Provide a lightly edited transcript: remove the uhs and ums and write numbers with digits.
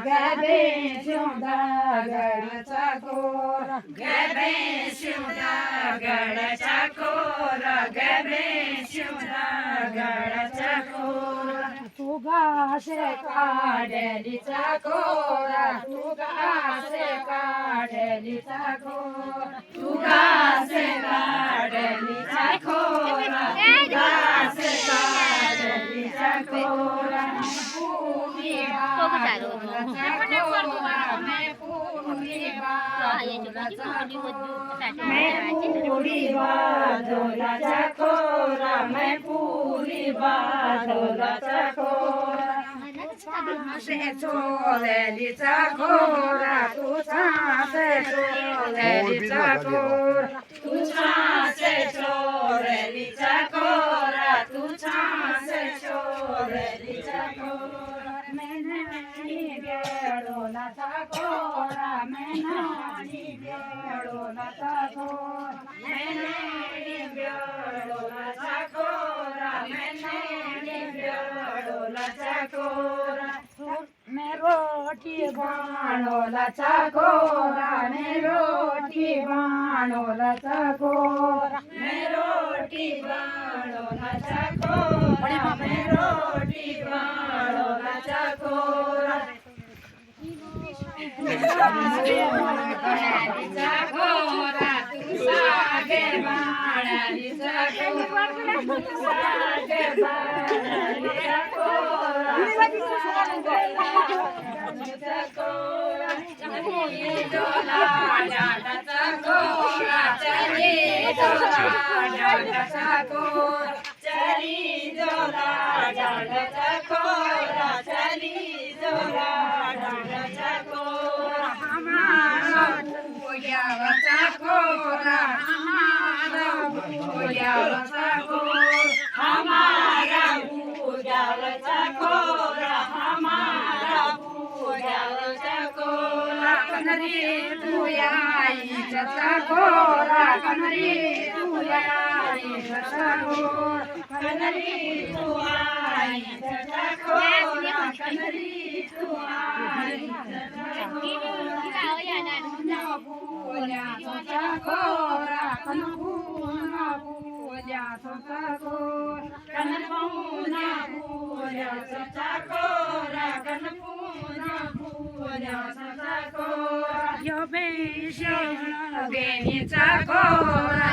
गबे शिवदा गडचा कोर गबे शिवदा गडचा कोर गबे शिवदा गडचा कोर तुगासे काढलीचा कोरा तुगासे काढलीचा कोर तुगासे काढलीचा कोरा तुगासे काढलीचा कोरा पूरी बादोलाचा कोरा मैं पूरी बादोलाचा कोरा से चोलेलीचा कोरा तुझा से चोलेलीचा कोरा तुझा से चोलेलीचा कोरा तुझा से चोलेलीचा कोरा मैंने बेडोलाचा कोरा मैंने बेडोलाचा कोरा मैंने बेडोलाचा कोरा मैंने बेडोलाचा कोरा मैं रोटी बाणोलाचा कोरा मैं रोटी बाणोलाचा कोरा मैं रोटी बाणोलाचा कोरा मैं रोटी बाणोलाचा कोरा गणालीचा कोरा तुझा गे बाणालीचा कोरा तुझा गे बाणालीचा कोरा गणालीचा कोरा चली डोला डाडाचा कोरा चली डोला डाडाचा कोरा चली डोला डाडाचा कोरा चली डोला डाडाचा कोरा हमारा पूजाचा कोरा हमारा पूजाचा कोरा हमारा पूजाचा कोरा हमारा पूजाचा कोरा कनरी तुया इच्छा कोरा कनरी तुया इच्छा कोरा कनरी तुया इच्छा कोरा कनरी तुया इच्छा पूजाचा कोरा कनपुना पूजाचा कोरा कनपुना पूजाचा कोरा कनपुना पूजाचा कोरा यो बेशा बेनीचा कोरा